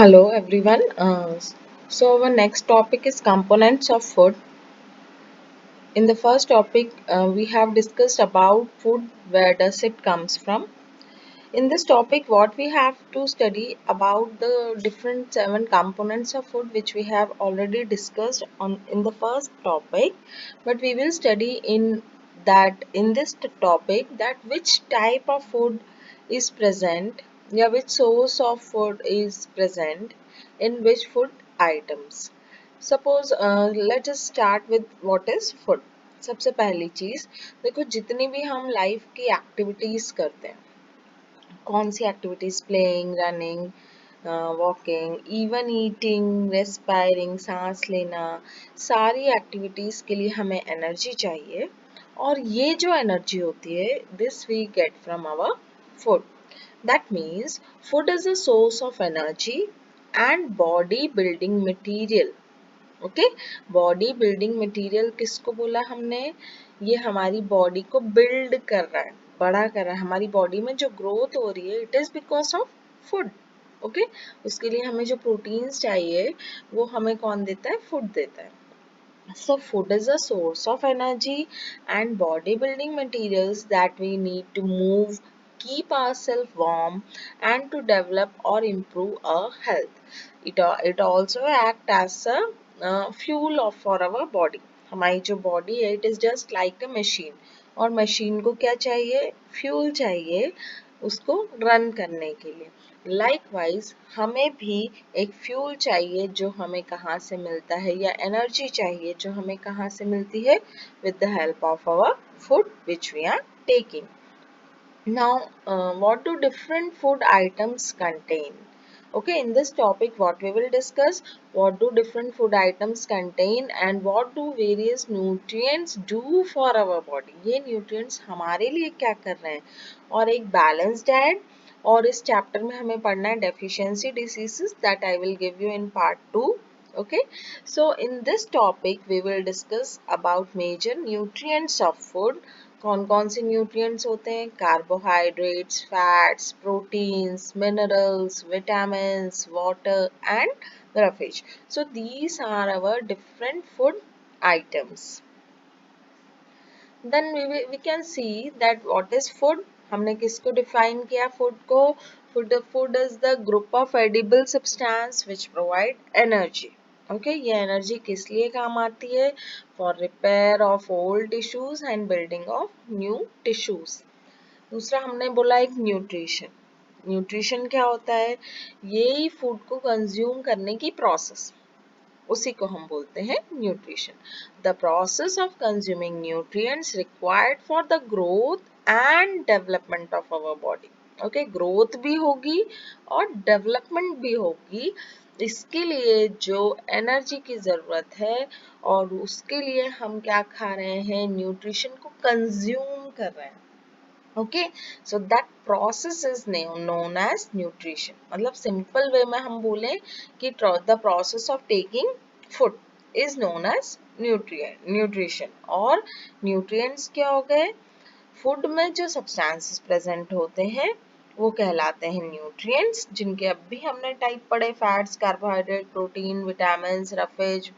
Hello everyone. So our next topic is components of food. In the first topic, we have discussed about food. Where does it comes from? In this topic, what we have to study about the different seven components of food, which we have already discussed on in the first topic. But we will study in this topic that which type of food is present, yeah, which source of food is present in which food items. Suppose let us start with what is food. सबसे पहली चीज देखो, जितनी भी हम life की activities करते हैं, कौन सी activities, playing, running, walking, even eating, respiring, सांस लेना, सारी एक्टिविटीज के लिए हमें एनर्जी चाहिए। और ये जो एनर्जी होती है, this we get from our food. That means food is a source of energy and body building material. Okay, body building material किसको बोला हमने? ये हमारी बॉडी को बिल्ड कर रहा है, बड़ा कर रहा है। हमारी बॉडी में जो ग्रोथ हो रही है, it is because of food. Okay, उसके लिए हमें जो प्रोटीन्स चाहिए वो हमें कौन देता है? फूड देता है। So food is a source of energy and bodybuilding materials that we need to move, keep ourselves warm and to develop or improve our health. It also act as a fuel for our body. हमारी जो body है, it is just like a machine, और machine को क्या चाहिए? Fuel चाहिए उसको run करने के लिए। लाइकवाइज हमें भी एक फ्यूल चाहिए जो हमें कहाँ से मिलता है, या एनर्जी चाहिए जो हमें कहाँ से मिलती है? With the help of our food which we are taking. Now, what do different food items contain? Okay, in this topic, what we will discuss, what do different food items contain and what do various nutrients do for our body. ये nutrients हमारे लिए क्या कर रहे हैं? और एक balanced diet, और इस chapter में हमें पढ़ना है deficiency diseases that I will give you in part 2. Okay, so in this topic we will discuss about major nutrients of food. कौन कौन से न्यूट्रिएंट्स होते हैं? Carbohydrates, fats, proteins, minerals, vitamins, water and roughage. So these are our different food items. Then we can see that what is food. हमने किसको define किया food को? Food is the group of edible substance which provide energy. Okay, ये energy किस लिए काम आती है? For repair of old tissues and building of new tissues. दूसरा हमने बोला एक न्यूट्रिशन। न्यूट्रिशन क्या होता है? यही फूड को कंज्यूम करने की प्रोसेस, उसी को हम बोलते हैं nutrition. The process of consuming nutrients required for the growth and development of our body. Okay, growth भी होगी और डेवलपमेंट भी होगी। इसके लिए जो एनर्जी की ज़रूरत है, और उसके लिए हम क्या खा रहे हैं? न्यूट्रिशन को कंज्यूम कर रहे हैं। Okay, so that process is known as nutrition. मतलब सिंपल वे में हम बोलें कि the process of taking food is known as nutrition. और न्यूट्रिएंट्स क्या हो गए? फूड में जो सब्सटेंसेस प्रेजेंट होते हैं वो कहलाते हैं न्यूट्रिएंट्स, जिनके अब भी हमने टाइप पढ़े, fats, carbohydrate, protein, vitamins, roughage,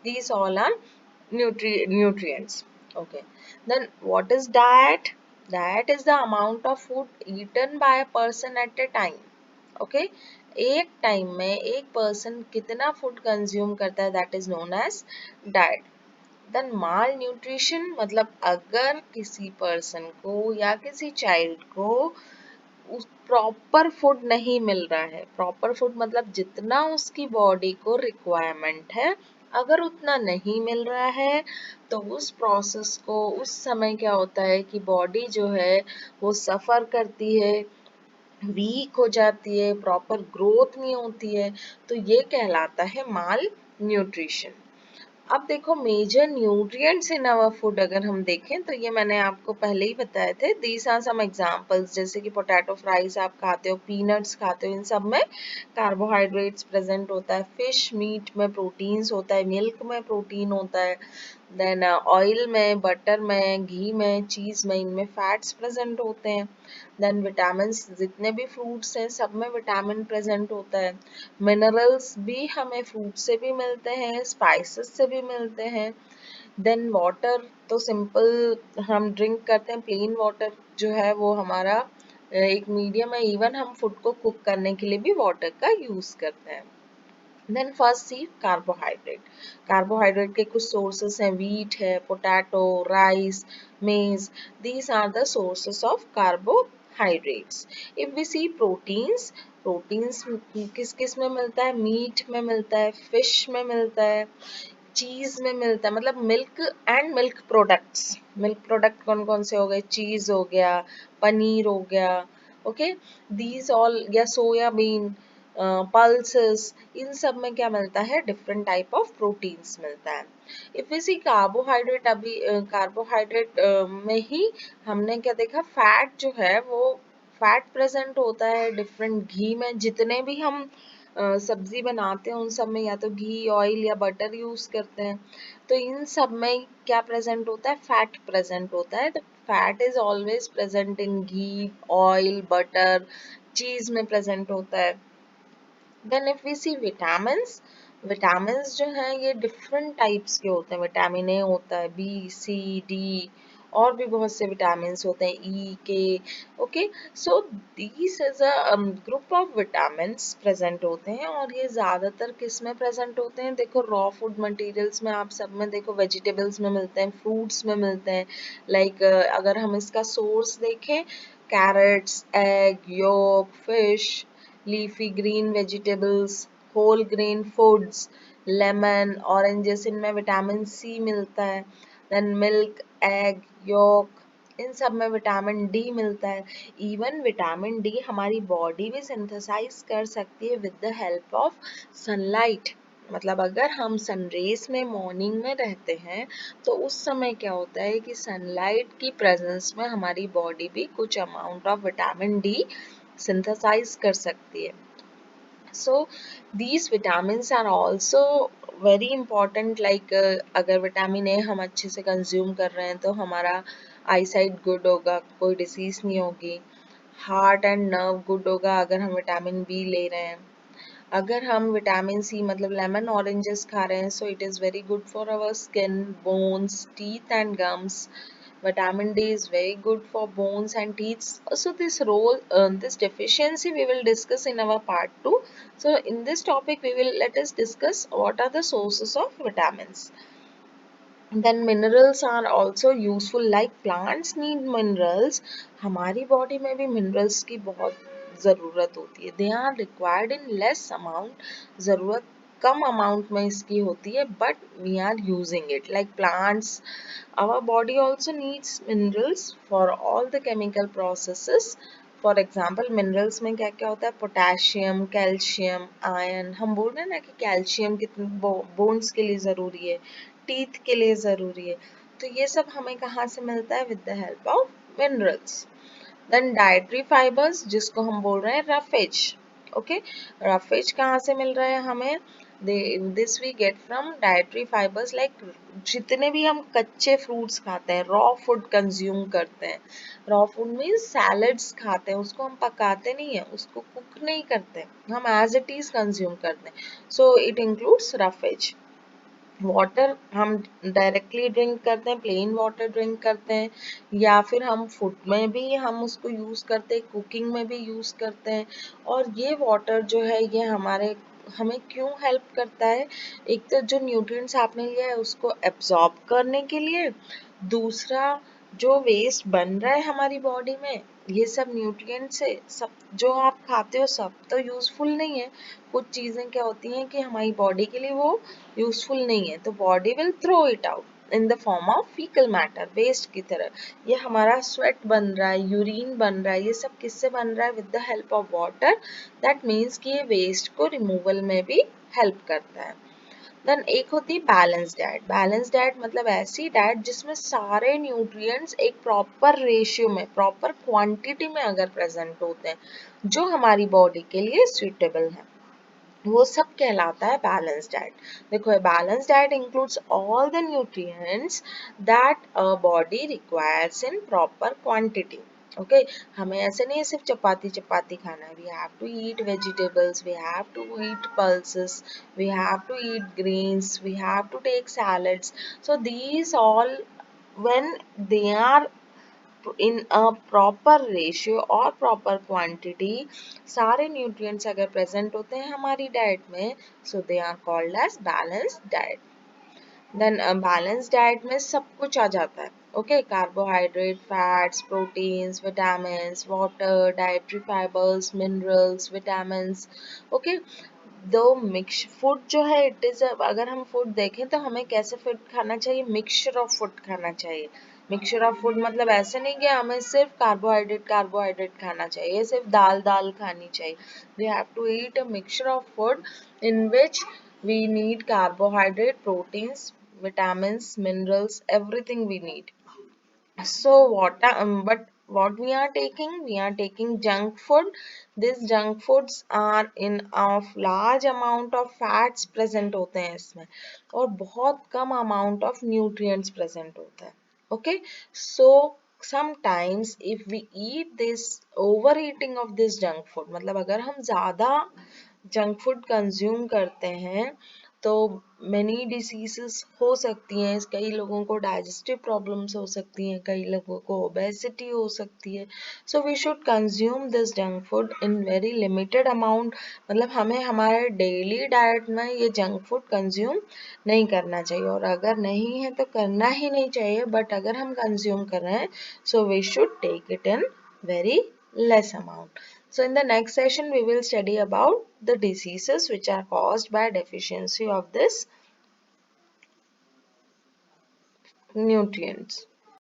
these all are nutrients. Okay, then what is diet? Diet is the amount of food eaten by a person at a time. Okay, एक टाइम में एक person कितना food consume करता है, that is known as diet. Then malnutrition, मतलब अगर किसी person को या किसी चाइल्ड को प्रॉपर फूड नहीं मिल रहा है, प्रॉपर फूड मतलब जितना उसकी बॉडी को रिक्वायरमेंट है, अगर उतना नहीं मिल रहा है, तो उस प्रोसेस को, उस समय क्या होता है कि बॉडी जो है वो सफ़र करती है, वीक हो जाती है, प्रॉपर ग्रोथ नहीं होती है, तो ये कहलाता है माल न्यूट्रिशन। अब देखो, major nutrients in our food अगर हम देखें तो ये मैंने आपको पहले ही बताए थे। दीज आर सम एग्जांपल्स, जैसे कि पोटैटो फ्राइज आप खाते हो, पीनट्स खाते हो, इन सब में कार्बोहाइड्रेट्स प्रेजेंट होता है। फिश मीट में प्रोटीन्स होता है, मिल्क में प्रोटीन होता है। देन ऑयल में, बटर में, घी में, चीज़ में, इनमें फैट्स प्रेजेंट होते हैं। देन विटामिन्स, जितने भी फ्रूट्स हैं सब में विटामिन प्रेजेंट होता है। मिनरल्स भी हमें फ्रूट से भी मिलते हैं, स्पाइसेस से भी मिलते हैं। देन वाटर तो सिंपल हम ड्रिंक करते हैं, प्लेन वाटर जो है वो हमारा एक मीडियम है, इवन हम फूड को कुक करने के लिए भी वाटर का यूज करते हैं। Then first see carbohydrate. Carbohydrate के कुछ सोर्सेस हैं, वीट है, potato, rice, maize, these are the sources of carbohydrates. If we see proteins, proteins किस किस में मिलता है, मीट में मिलता है, फिश में मिलता है, चीज में मिलता है, मतलब milk and milk products. Milk product कौन कौन से हो गए, चीज हो गया, पनीर हो गया, ओके, दीज ऑल, या सोयाबीन, पल्सेस, इन सब में क्या मिलता है, डिफरेंट टाइप ऑफ प्रोटीन्स मिलता है। इफ वी सी कार्बोहाइड्रेट, अभी कार्बोहाइड्रेट में ही हमने क्या देखा, फैट जो है वो फैट प्रेजेंट होता है डिफरेंट घी में। जितने भी हम सब्जी बनाते हैं उन सब में या तो घी, ऑयल या बटर यूज करते हैं, तो इन सब में क्या प्रेजेंट होता है, फैट प्रेजेंट होता है। तो fat is always present in ghee, oil, butter, cheese में प्रेजेंट होता है। Then if we see vitamins, vitamins जो हैं ये डिफरेंट टाइप्स के होते हैं। विटामिन ए होता है, बी, सी, डी, और भी बहुत से विटामिन्स होते हैं, ई, के, okay. So this is a group of vitamins present होते हैं, और ये ज़्यादातर किस में प्रेजेंट होते हैं, देखो रॉ फूड मटेरियल्स में, आप सब में देखो, वेजिटेबल्स में मिलते हैं, फ्रूट्स में मिलते हैं। लाइक अगर हम इसका सोर्स देखें, carrots, egg yolk, fish, leafy green vegetables, whole grain foods, lemon, oranges, इनमें विटामिन सी मिलता है। देन मिल्क, एग योक, इन सब में विटामिन डी मिलता है। इवन विटामिन डी हमारी बॉडी भी सिंथेसाइज कर सकती है with the help of sunlight. मतलब अगर हम सनरेज में मॉर्निंग में रहते हैं तो उस समय क्या होता है कि सनलाइट की प्रेजेंस में हमारी बॉडी भी कुछ amount of vitamin D synthesize कर सकती है। So these vitamins are also very important, like अगर विटामिन ए हम अच्छे से कंज्यूम कर रहे हैं तो हमारा आई साइट गुड होगा, कोई डिसीज नहीं होगी। हार्ट एंड नर्व गुड होगा अगर हम विटामिन बी ले रहे हैं। अगर हम विटामिन सी मतलब लेमन ऑरेंजेस खा रहे हैं, so it is very good for our skin, bones, teeth and gums. Vitamin D is very good for bones and teeth. So this deficiency we will discuss in our part 2. So in this topic let us discuss what are the sources of vitamins. Then minerals are also useful, like plants need minerals. हमारी body में भी minerals की बहुत ज़रूरत होती है. They are required in less amount. ज़रूरत कम amount में इसकी होती है, but we are using it. Like plants, our body also needs minerals for all the chemical processes. For example minerals में क्या क्या होता है, पोटेशियम, कैल्शियम, आयरन। हम बोल रहे हैं ना कि कैल्शियम कितने बोन्स के लिए ज़रूरी है, टीथ के लिए ज़रूरी है, तो ये सब हमें कहाँ से मिलता है, with the help of minerals. Then dietary fibres, जिसको हम बोल रहे हैं रफेज, ओके। रफेज कहाँ से मिल रहा है हमें, this we get from dietary fibres, like जितने भी हम कच्चे फ्रूट्स खाते हैं, रॉ फूड कंज्यूम करते हैं। रॉ फूड मीन्स सैलड्स खाते हैं, उसको हम पकाते नहीं है, उसको कुक नहीं करते, हम एज इट इज कंज्यूम करते हैं। So it includes roughage. Water हम डायरेक्टली ड्रिंक करते हैं, प्लेन वाटर ड्रिंक करते हैं, या फिर हम फूड में भी हम उसको यूज़ करते हैं, कुकिंग में भी यूज़ करते हैं। और ये वाटर जो है ये हमें क्यों हेल्प करता है, एक तो जो न्यूट्रिएंट्स आपने लिया है उसको एब्जॉर्ब करने के लिए, दूसरा जो वेस्ट बन रहा है हमारी बॉडी में, ये सब न्यूट्रिएंट्स है, सब जो आप खाते हो सब तो यूज़फुल नहीं है। कुछ चीज़ें क्या होती हैं कि हमारी बॉडी के लिए वो यूज़फुल नहीं है, तो body will throw it out in the form of faecal matter, waste की तरह। ये हमारा स्वेट बन रहा है, यूरिन बन रहा है, ये सब किससे बन रहा है, with the help of water. That means कि ये वेस्ट को रिमूवल में भी हेल्प करता है। देन एक होती है बैलेंस डाइट। बैलेंस डाइट मतलब ऐसी डाइट जिसमें सारे न्यूट्रिएंट्स एक प्रॉपर रेशियो में, प्रॉपर क्वांटिटी में अगर प्रेजेंट होते हैं, जो हमारी बॉडी के लिए सुइटेबल है। वो सब कहलाता है बैलेंस डाइट। देखो balance diet includes all the nutrients that a body requires in proper quantity. Okay, हमें ऐसे नहीं है सिर्फ चपाती चपाती खाना है, we have to eat vegetables, we have to eat pulses, we have to eat grains, we have to take salads. So these all when they are in a proper ratio और proper quantity, सारे nutrients अगर present होते हैं हमारी diet में, so they are called as balanced diet. Then balanced diet में सब कुछ आ जाता है. Okay, carbohydrate, fats, proteins, vitamins, water, dietary fibers, minerals, vitamins. Okay, दो मिक्स फूड जो है इट इज, अगर हम फूड देखें तो हमें कैसे फूड खाना चाहिए, मिक्सचर ऑफ फूड खाना चाहिए. मिक्सचर ऑफ फूड मतलब ऐसे नहीं कि हमें सिर्फ कार्बोहाइड्रेट कार्बोहाइड्रेट खाना चाहिए, सिर्फ दाल दाल खानी चाहिए. We have to eat a mixture of food in which we need carbohydrate, proteins, vitamins, minerals, everything we need. So but what we are taking junk food. These junk foods are in of large amount of fats present होते हैं इसमें, और बहुत कम amount of nutrients present होता है. Okay, so sometimes if we eat this overeating of this junk food, मतलब अगर हम ज़्यादा जंक फूड कंज्यूम करते हैं तो many diseases हो सकती हैं. कई लोगों को डाइजेस्टिव प्रॉब्लम्स हो सकती हैं, कई लोगों को ओबेसिटी हो सकती है. So we should consume this junk food in very limited amount. मतलब हमें हमारे डेली डाइट में ये जंक फूड कंज्यूम नहीं करना चाहिए, और अगर नहीं है तो करना ही नहीं चाहिए. बट अगर हम कंज्यूम कर रहे हैं so we should take it in very less amount. So in the next session we will study about the diseases which are caused by deficiency of this nutrients.